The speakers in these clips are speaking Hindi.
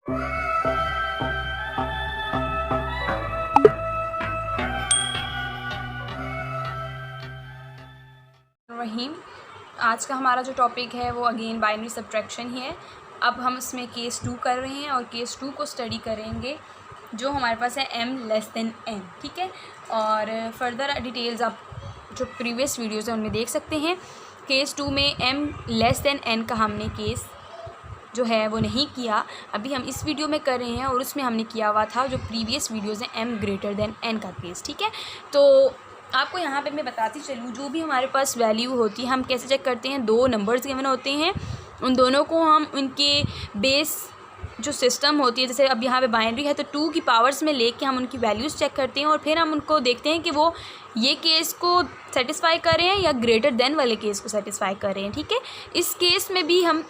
रहीम, आज का हमारा जो टॉपिक है वो अगेन बाइनरी सब्ट्रैक्शन ही है। अब हम इसमें केस 2 कर रहे हैं और केस 2 को स्टडी करेंगे जो हमारे पास है m<n, ठीक है। और फर्दर डिटेल्स आप जो प्रीवियस वीडियोज़ हैं उनमें देख सकते हैं। केस 2 में m n का हमने केस जो है वो नहीं किया, अभी हम इस वीडियो में कर रहे हैं और उसमें हमने किया हुआ था जो प्रीवियस वीडियोज़ हैं m n का केस, ठीक है। तो आपको यहाँ पे मैं बताती चलूँ, जो भी हमारे पास वैल्यू होती है हम कैसे चेक करते हैं। दो नंबर्स गिवन होते हैं, उन दोनों को हम उनके बेस जो सिस्टम होती है, जैसे अब यहाँ पे बाइनरी है तो 2 की पावर्स में लेके हम उनकी वैल्यूज़ चेक करते हैं और फिर हम उनको देखते हैं कि वो ये केस को सेटिस्फाई कर रहे हैं या ग्रेटर देन वाले केस को सेटिस्फाई कर रहे हैं, ठीक है। इस केस में भी हम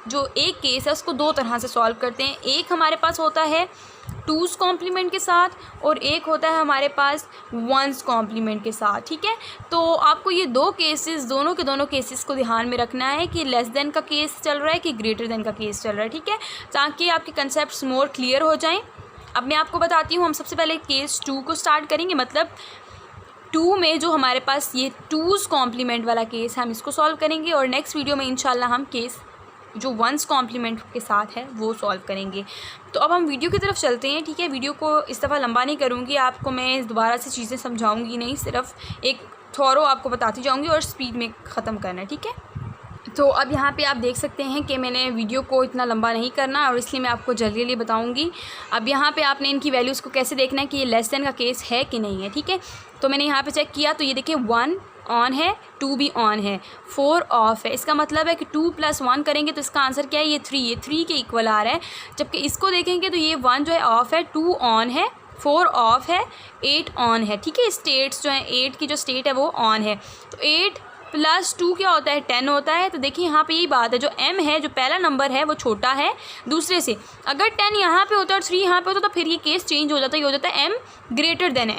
जो एक केस है उसको दो तरह से सॉल्व करते हैं। एक हमारे पास होता है 2's कॉम्प्लीमेंट के साथ और एक होता है हमारे पास 1's कॉम्प्लीमेंट के साथ, ठीक है। तो आपको ये दो केसेस, दोनों के दोनों केसेस को ध्यान में रखना है कि लेस देन का केस चल रहा है कि ग्रेटर देन का केस चल रहा है, ठीक है, ताकि आपके कंसेप्ट्स मोर क्लियर हो जाएं। अब मैं आपको बताती हूँ, हम सबसे पहले केस 2 को स्टार्ट करेंगे। मतलब 2 में जो हमारे पास ये 2's कॉम्प्लीमेंट वाला केस है हम इसको सॉल्व करेंगे और नेक्स्ट वीडियो में इंशाल्लाह हम केस जो 1's कॉम्प्लीमेंट के साथ है वो सॉल्व करेंगे। तो अब हम वीडियो की तरफ चलते हैं, ठीक है। वीडियो को इस दफ़ा लंबा नहीं करूँगी, आपको मैं दोबारा से चीज़ें समझाऊँगी नहीं, सिर्फ एक थोरो आपको बताती जाऊँगी और स्पीड में ख़त्म करना है, ठीक है। तो अब यहाँ पे आप देख सकते हैं कि मैंने वीडियो को इतना लंबा नहीं करना और इसलिए मैं आपको जल्दी जल्दी बताऊँगी। अब यहाँ पे आपने इनकी वैल्यूज़ को कैसे देखना है कि ये लेस देन का केस है कि नहीं है, ठीक है। तो मैंने यहाँ पे चेक किया तो ये देखिए 1 ऑन है, 2 भी ऑन है, 4 ऑफ है। इसका मतलब है कि 2 + 1 करेंगे तो इसका आंसर क्या है, ये 3, ये 3 के इक्वल आ रहा है। जबकि इसको देखेंगे तो ये 1 जो है ऑफ है, 2 ऑन है, 4 ऑफ है, 8 ऑन है, ठीक है। स्टेट्स जो हैं, 8 की जो स्टेट है वो ऑन है। तो 8 + 2 क्या होता है, 10 होता है। तो देखिए यहाँ पे यही बात है, जो m है, जो पहला नंबर है वो छोटा है दूसरे से। अगर 10 यहाँ पे होता है और 3 यहाँ पे होता तो फिर ये केस चेंज हो जाता है, ये हो जाता है m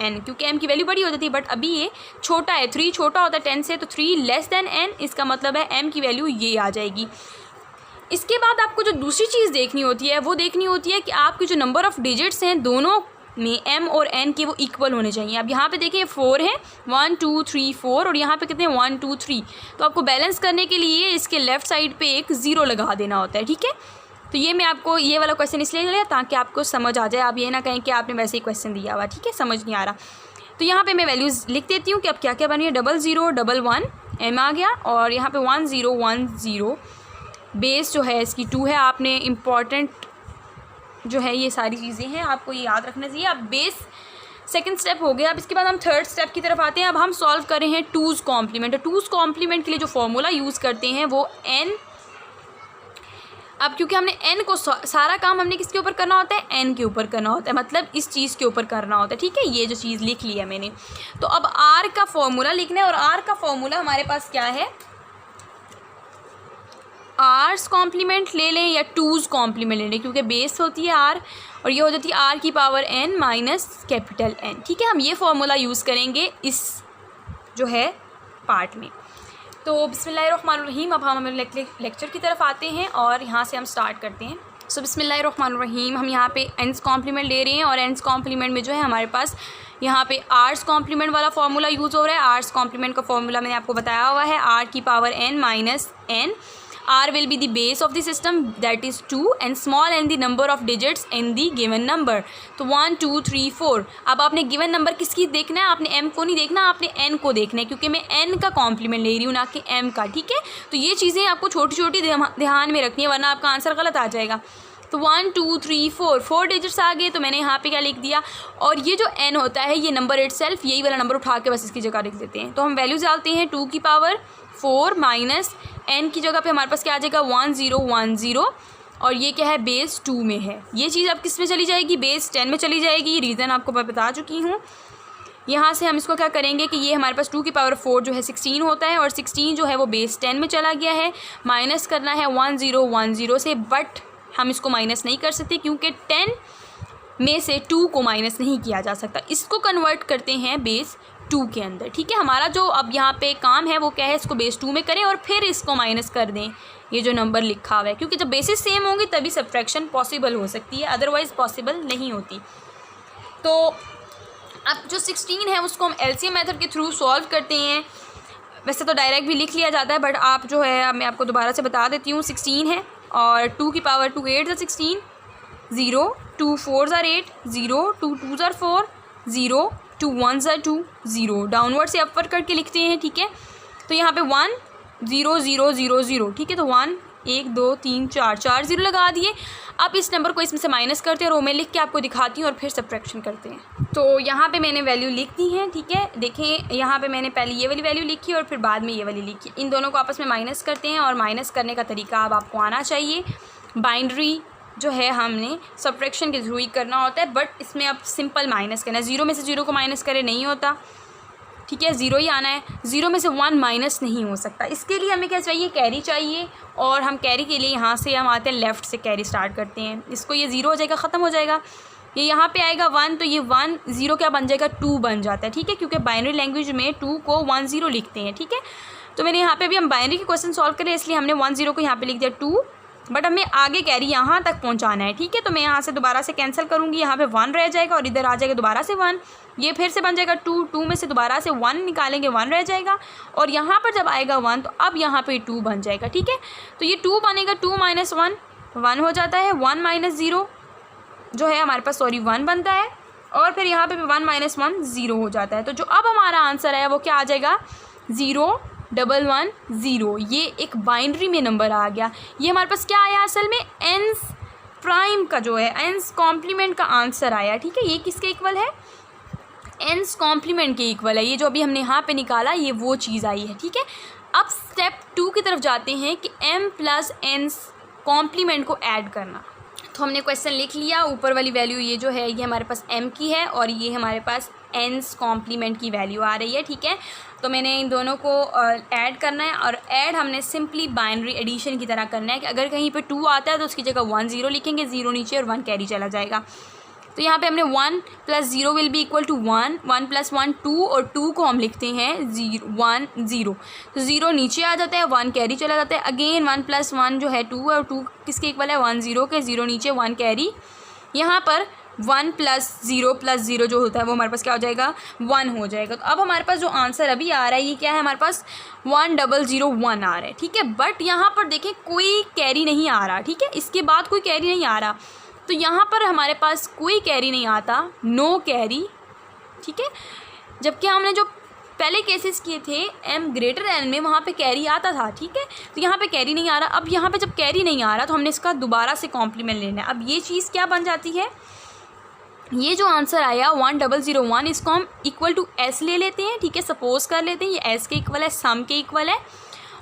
n, क्योंकि m की वैल्यू बड़ी हो जाती है। बट अभी ये छोटा है, 3 छोटा होता है 10 से, तो 3 लेस देन n, इसका मतलब है m की वैल्यू ये आ जाएगी। इसके बाद आपको जो दूसरी चीज़ देखनी होती है वो देखनी होती है कि आपके जो नंबर ऑफ़ डिजिट्स हैं दोनों में m और n के वो इक्वल होने चाहिए। अब यहाँ पे देखिए 4 है, 1 2 3 4 और यहाँ पे कितने 1 2 3। तो आपको बैलेंस करने के लिए इसके लेफ़्ट साइड पे एक 0 लगा देना होता है, ठीक है। तो ये मैं आपको ये वाला क्वेश्चन इसलिए लिया ताकि आपको समझ आ जाए, आप ये ना कहें कि आपने वैसे ही क्वेश्चन दिया हुआ, ठीक है, समझ नहीं आ रहा। तो यहाँ पर मैं वैल्यूज़ लिख देती हूँ कि अब क्या क्या बनी है। 0 0 1 1 m आ गया और यहाँ पर 1 0 1 0। बेस जो है इसकी 2 है। आपने इम्पॉर्टेंट जो है ये सारी चीज़ें हैं, आपको ये याद रखना चाहिए। अब बेस सेकंड स्टेप हो गया। अब इसके बाद हम थर्ड स्टेप की तरफ आते हैं। अब हम सॉल्व कर रहे हैं 2's कॉम्प्लीमेंट। तो 2's कॉम्प्लीमेंट के लिए जो फॉर्मूला यूज़ करते हैं वो n। अब क्योंकि हमने n को सारा काम हमने किसके ऊपर करना होता है, n के ऊपर करना होता है, मतलब इस चीज़ के ऊपर करना होता है, ठीक है। ये जो चीज़ लिख ली है मैंने, तो अब r का फॉर्मूला लिखना है और r का फॉर्मूला हमारे पास क्या है, आर्स कॉम्प्लीमेंट ले लें या 2's कॉम्प्लीमेंट ले लें, क्योंकि बेस होती है r और ये हो जाती है r की पावर n - कैपिटल N, ठीक है। हम ये फार्मूला यूज़ करेंगे इस जो है पार्ट में। तो बिस्मिल्लाहिर्रहमानिर्रहीम। अब हम लेक्चर की तरफ आते हैं और यहाँ से हम स्टार्ट करते हैं। सो बिस्मिल्लाहिर्रहमानिर्रहीम। हम यहाँ पे n's कॉम्प्लीमेंट ले रहे हैं और n's कॉम्प्लीमेंट में जो है हमारे पास यहाँ पे आर्स कॉम्प्लीमेंट वाला फार्मूला यूज़ हो रहा है। आर्स कॉम्प्लीमेंट का फार्मूला मैंने आपको बताया हुआ है, r की power n - n। r will be the base of the system, that is 2, and small n the number of digits in the given number। तो 1 2 3 4। अब आपने गिवन नंबर किसकी देखना है, आपने m को नहीं देखना, आपने n को देखना है, क्योंकि मैं n का कॉम्प्लीमेंट ले रही हूँ ना कि m का, ठीक है। तो ये चीज़ें आपको छोटी छोटी ध्यान में रखनी है, वरना आपका आंसर गलत आ जाएगा। तो 1 2 3 4 डिजिट्स आ गए, तो मैंने यहाँ पे क्या लिख दिया। और ये जो n होता है ये नंबर इटसेल्फ, यही वाला नंबर उठा के बस इसकी जगह लिख देते हैं। तो हम वैल्यूज डालते हैं 2 की पावर 4 - n की जगह पे हमारे पास क्या आ जाएगा 1 0 1 0 और ये क्या है बेस 2 में है। ये चीज़ अब किस में चली जाएगी, बेस 10 में चली जाएगी। रीज़न आपको मैं बता चुकी हूँ। यहाँ से हम इसको क्या करेंगे कि ये हमारे पास 2 की पावर 4 जो है 16 होता है और 16 जो है वो बेस 10 में चला गया है। माइनस करना है 1 0 1 0 से, बट हम इसको माइनस नहीं कर सकते क्योंकि 10 में से 2 को माइनस नहीं किया जा सकता। इसको कन्वर्ट करते हैं बेस 2 के अंदर, ठीक है। हमारा जो अब यहाँ पे काम है वो क्या है, इसको बेस 2 में करें और फिर इसको माइनस कर दें ये जो नंबर लिखा हुआ है, क्योंकि जब बेसिस सेम होंगी तभी सब्ट्रैक्शन पॉसिबल हो सकती है, अदरवाइज़ पॉसिबल नहीं होती। तो अब जो 16 है उसको हम एलसीएम मेथड के थ्रू सॉल्व करते हैं। वैसे तो डायरेक्ट भी लिख लिया जाता है, बट आप जो है, अब मैं आपको दोबारा से बता देती हूँ। 16 है और 2 की पावर 2 8 ज़ा 16, 0, 2 4 ज़ा 8, 0, 2 2 ज़ा 4, 0, 2 1 ज़ा 2, 0। डाउनवर्ड से अपवर्ड करके लिखते हैं, ठीक है। तो यहाँ पे 1 0 0 0 0, ठीक है। तो 1 1 2 3 4 4 0 लगा दिए। अब इस नंबर को इसमें से माइनस करते हैं और वो मैं लिख के आपको दिखाती हूँ और फिर सब्ट्रैक्शन करते हैं। तो यहाँ पे मैंने वैल्यू लिख दी है, ठीक है। देखें यहाँ पे मैंने पहले ये वाली वैल्यू लिखी और फिर बाद में ये वाली लिखी। इन दोनों को आपस में माइनस करते हैं और माइनस करने का तरीका अब आपको आना चाहिए। बाइनरी जो है हमने सब्ट्रैक्शन के थ्रू ही करना होता है, बट इसमें अब सिंपल माइनस करना है। 0 में से 0 को माइनस करें नहीं होता, ठीक है, 0 ही आना है। 0 में से 1 माइनस नहीं हो सकता। इसके लिए हमें क्या चाहिए, कैरी चाहिए। और हम कैरी के लिए यहाँ से हम आते हैं, लेफ़्ट से कैरी स्टार्ट करते हैं। इसको ये 0 हो जाएगा, ख़त्म हो जाएगा। ये यहाँ पे आएगा 1, तो ये 1 0 क्या बन जाएगा, 2 बन जाता है, ठीक है, क्योंकि बाइनरी लैंग्वेज में 2 को 1 0 लिखते हैं, ठीक है। तो मैंने यहाँ पे अभी हम बाइनरी के क्वेश्चन सॉल्व करें, इसलिए हमने 1 0 को यहाँ पे लिख दिया 2, बट हमें आगे कैरी यहाँ तक पहुँचाना है, ठीक है। तो मैं यहाँ से दोबारा से कैंसिल करूँगी, यहाँ पे 1 रह जाएगा और इधर आ जाएगा दोबारा से 1, ये फिर से बन जाएगा 2, 2 में से दोबारा से 1 निकालेंगे, 1 रह जाएगा और यहाँ पर जब आएगा 1 तो अब यहाँ पे 2 बन जाएगा, ठीक है। तो ये 2 बनेगा, 2 माइनस 1 1 हो जाता है, 1 माइनस 0 जो है हमारे पास 1 बनता है और फिर यहाँ पे भी 1 माइनस 1 0 हो जाता है। तो जो अब हमारा आंसर है वो क्या आ जाएगा, 0 1 1 0। ये एक बाइनरी में नंबर आ गया। ये हमारे पास क्या आया, असल में एन्स प्राइम का जो है एन्स कॉम्प्लीमेंट का आंसर आया, ठीक है। ये किसके इक्वल है, एन्स कॉम्प्लीमेंट के इक्वल है। ये जो अभी हमने यहाँ पे निकाला ये वो चीज़ आई है, ठीक है। अब स्टेप 2 की तरफ जाते हैं कि m प्लस एन्स कॉम्प्लीमेंट को ऐड करना। तो हमने क्वेश्चन लिख लिया, ऊपर वाली वैल्यू ये जो है ये हमारे पास m की है और ये हमारे पास एन्स कॉम्प्लीमेंट की वैल्यू आ रही है, ठीक है। तो मैंने इन दोनों को ऐड करना है और ऐड हमने सिंपली बाइनरी एडिशन की तरह करना है कि अगर कहीं पे 2 आता है तो उसकी जगह 1 0 लिखेंगे, 0 नीचे और 1 कैरी चला जाएगा। तो यहाँ पे हमने 1 plus 0 will be equal to 1, 1 plus 1 2 और 2 को हम लिखते हैं 0 1 0। तो 0 नीचे आ जाता है, 1 कैरी चला जाता है। अगेन 1 प्लस 1 जो है 2 है और 2 किसके इक्वल है, 1 0 के, 0 नीचे 1 कैरी। यहाँ पर 1 प्लस 0 जो होता है वो हमारे पास क्या हो जाएगा, 1 हो जाएगा। तो अब हमारे पास जो आंसर अभी आ रहा है ये क्या है, हमारे पास 1 0 0 1 आ रहा है, ठीक है। बट यहाँ पर देखें कोई कैरी नहीं आ रहा, ठीक है, इसके बाद कोई कैरी नहीं आ रहा। तो यहाँ पर हमारे पास कोई कैरी नहीं आता, नो कैरी, ठीक है। जबकि हमने जो पहले केसेस किए थे m ग्रेटर n में वहाँ पे कैरी आता था, ठीक है। तो यहाँ पे कैरी नहीं आ रहा। अब यहाँ पे जब कैरी नहीं आ रहा तो हमने इसका दोबारा से कॉम्प्लीमेंट लेना है। अब ये चीज़ क्या बन जाती है, ये जो आंसर आया 1 0 0 1 इसको हम इक्वल टू s ले लेते हैं, ठीक है। सपोज कर लेते हैं ये s के इक्वल है, सम के इक्वल है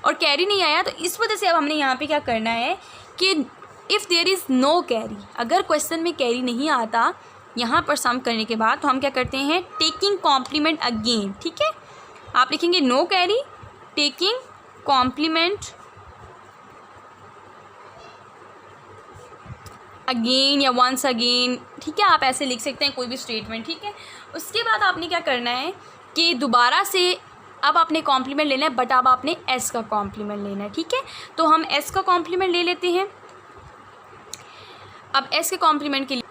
और कैरी नहीं आया। तो इस वजह से अब हमने यहाँ पे क्या करना है कि if there is no carry, अगर क्वेश्चन में कैरी नहीं आता यहाँ पर सम करने के बाद, तो हम क्या करते हैं, टेकिंग कॉम्प्लीमेंट अगेन, ठीक है। आप लिखेंगे no carry taking complement again या वंस अगेन, ठीक है। आप ऐसे लिख सकते हैं कोई भी स्टेटमेंट, ठीक है। उसके बाद आपने क्या करना है कि दोबारा से अब आपने कॉम्प्लीमेंट लेना है, बट अब आपने s का कॉम्प्लीमेंट लेना है, ठीक है। तो हम s का कॉम्प्लीमेंट ले लेते हैं। अब s के कॉम्प्लीमेंट के लिए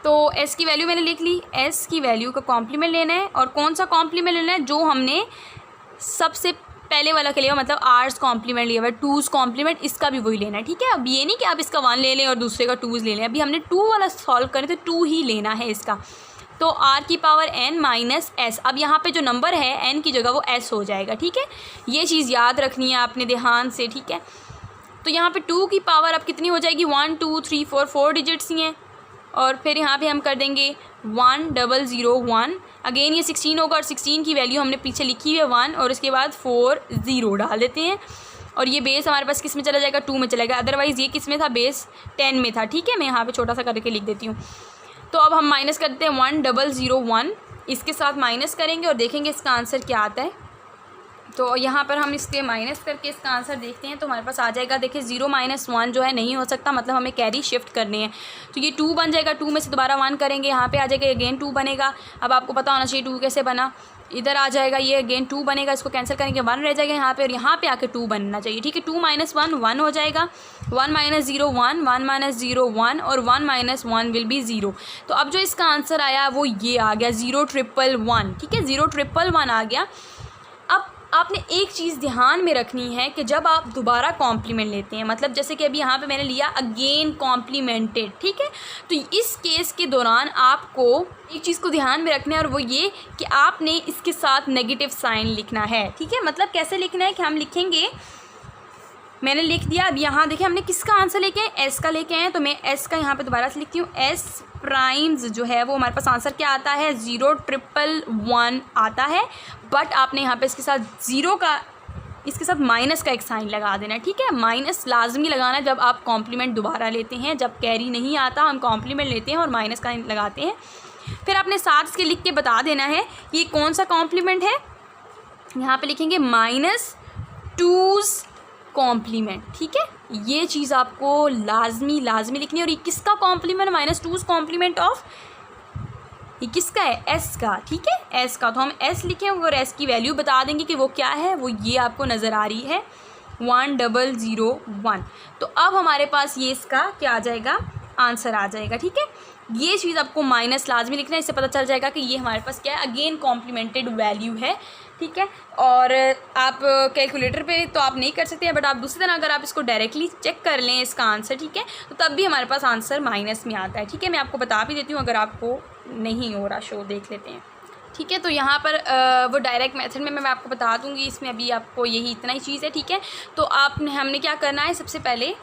तो s की वैल्यू मैंने लिख ली, s की वैल्यू का कॉम्प्लीमेंट लेना है। और कौन सा कॉम्प्लीमेंट लेना है, जो हमने सबसे पहले वाला के लिए, मतलब r's कॉम्प्लीमेंट लिया हुआ है, 2's कॉम्प्लीमेंट, इसका भी वही लेना है, ठीक है। अब ये नहीं कि आप इसका 1 ले लें और दूसरे का 2's ले लें। अभी हमने 2 वाला सॉल्व करें तो 2 ही लेना है इसका। तो r की पावर n माइनस s, अब यहाँ पे जो नंबर है n की जगह वो s हो जाएगा, ठीक है। ये चीज़ याद रखनी है आपने ध्यान से, ठीक है। तो यहाँ पे 2 की पावर अब कितनी हो जाएगी, 1 2 3 4 डिजिट्स ही हैं। और फिर यहाँ पे हम कर देंगे 1 0 0 1, अगेन ये 16 होगा और 16 की वैल्यू हमने पीछे लिखी हुई है 1 और उसके बाद 4 0 डाल देते हैं। और ये बेस हमारे पास किस में चला जाएगा, 2 में चला जाएगा। अदरवाइज़ ये किस में था, बेस 10 में था, ठीक है। मैं यहाँ पे छोटा सा करके लिख देती हूँ। तो अब हम माइनस करते हैं 1 0 0 1, इसके साथ माइनस करेंगे और देखेंगे इसका आंसर क्या आता है। तो यहाँ पर हम इसके माइनस करके इसका आंसर देखते हैं तो हमारे पास आ जाएगा, देखिए 0 - 1 जो है नहीं हो सकता, मतलब हमें कैरी शिफ्ट करनी है। तो ये 2 बन जाएगा, 2 में से दोबारा 1 करेंगे, यहाँ पे आ जाएगा अगेन 2 बनेगा। अब आपको पता होना चाहिए 2 कैसे बना, इधर आ जाएगा ये अगेन 2 बनेगा, इसको कैंसिल करेंगे 1 रह जाएगा यहाँ पे, और यहाँ पे आके 2 बनना चाहिए, ठीक है। 2 - 1 1 हो जाएगा, 1 - 0 1, 1 - 0 1 और 1 - 1 विल बी 0। तो अब जो इसका आंसर आया वो ये आ गया 0,111, ठीक है, 0,111 आ गया। अब आपने एक चीज़ ध्यान में रखनी है कि जब आप दोबारा कॉम्प्लीमेंट लेते हैं, मतलब जैसे कि अभी यहाँ पे मैंने लिया अगेन कॉम्प्लीमेंटेड, ठीक है, तो इस केस के दौरान आपको एक चीज़ को ध्यान में रखना है, और वो ये कि आपने इसके साथ नेगेटिव साइन लिखना है, ठीक है। मतलब कैसे लिखना है कि हम लिखेंगे, मैंने लिख दिया। अब यहाँ देखिए हमने किसका आंसर लेके आए, एस का लेके आए, तो मैं एस का यहाँ पे दोबारा से लिखती हूँ। एस प्राइम्स जो है वो हमारे पास आंसर क्या आता है, 0,111 आता है, बट आपने यहाँ पे इसके साथ ज़ीरो का, इसके साथ माइनस का एक साइन लगा देना है, ठीक है। माइनस लाजमी लगाना है जब आप कॉम्प्लीमेंट दोबारा लेते हैं, जब कैरी नहीं आता हम कॉम्प्लीमेंट लेते हैं और माइनस का लगाते हैं। फिर आपने साथ इसके लिख के बता देना है कि कौन सा कॉम्प्लीमेंट है, यहाँ पे लिखेंगे -2's कॉम्प्लीमेंट, ठीक है। ये चीज़ आपको लाजमी लिखनी है। और ये किसका कॉम्प्लीमेंट, -2's कॉम्प्लीमेंट ऑफ, ये किसका है, एस का, ठीक है, एस का। तो हम एस लिखें और एस की वैल्यू बता देंगे कि वो क्या है, वो ये आपको नज़र आ रही है 1001। तो अब हमारे पास ये इसका क्या आ जाएगा, आंसर आ जाएगा, ठीक है। ये चीज़ आपको माइनस लाजमी लिखना है, इससे पता चल जाएगा कि ये हमारे पास क्या है, अगेन कॉम्प्लीमेंटेड वैल्यू है, ठीक है। और आप कैलकुलेटर पे तो आप नहीं कर सकते हैं, बट आप दूसरी तरह अगर आप इसको डायरेक्टली चेक कर लें इसका आंसर, ठीक है, तो तब भी हमारे पास आंसर माइनस में आता है, ठीक है। मैं आपको बता भी देती हूँ अगर आपको नहीं हो रहा शो, देख लेते हैं, ठीक है। तो यहाँ पर वो डायरेक्ट मेथड में मैं आपको बता दूँगी, इसमें अभी आपको यही इतना ही चीज़ है, ठीक है। तो हमने क्या करना है, सबसे पहले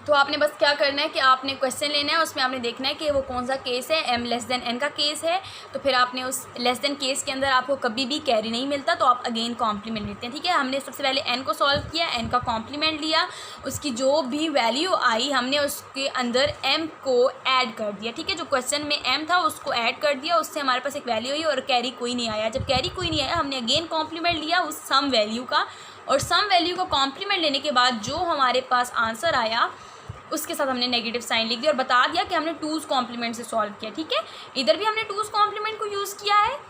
तो आपने बस क्या करना है कि आपने क्वेश्चन लेना है, उसमें आपने देखना है कि वो कौन सा केस है, m<n का केस है, तो फिर आपने उस लेस देन केस के अंदर आपको कभी भी कैरी नहीं मिलता तो आप अगेन कॉम्प्लीमेंट लेते हैं, ठीक है। हमने सबसे पहले n को सॉल्व किया, n का कॉम्प्लीमेंट लिया, उसकी जो भी वैल्यू आई हमने उसके अंदर m को ऐड कर दिया, ठीक है। जो क्वेश्चन में m था उसको ऐड कर दिया, उससे हमारे पास एक वैल्यू आई और कैरी कोई नहीं आया। जब कैरी कोई नहीं आया हमने अगेन कॉम्प्लीमेंट लिया उस सम वैल्यू का, और सम वैल्यू को कॉम्प्लीमेंट लेने के बाद जो हमारे पास आंसर आया उसके साथ हमने नेगेटिव साइन लिख दिया और बता दिया कि हमने 2's कॉम्प्लीमेंट से सॉल्व किया, ठीक है। इधर भी हमने 2's कॉम्प्लीमेंट को यूज़ किया है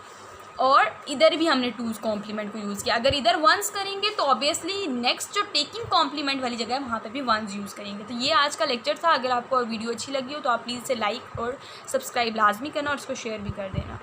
और इधर भी हमने 2's कॉम्प्लीमेंट को यूज़ किया। अगर इधर 1s करेंगे तो ऑब्वियसली नेक्स्ट जो टेकिंग कॉम्प्लीमेंट वाली जगह है वहाँ पे भी 1s यूज़ करेंगे। तो ये आज का लेक्चर था। अगर आपको वीडियो अच्छी लगी हो तो आप प्लीज़ इसे लाइक और सब्सक्राइब लाजमी करना और इसको शेयर भी कर देना।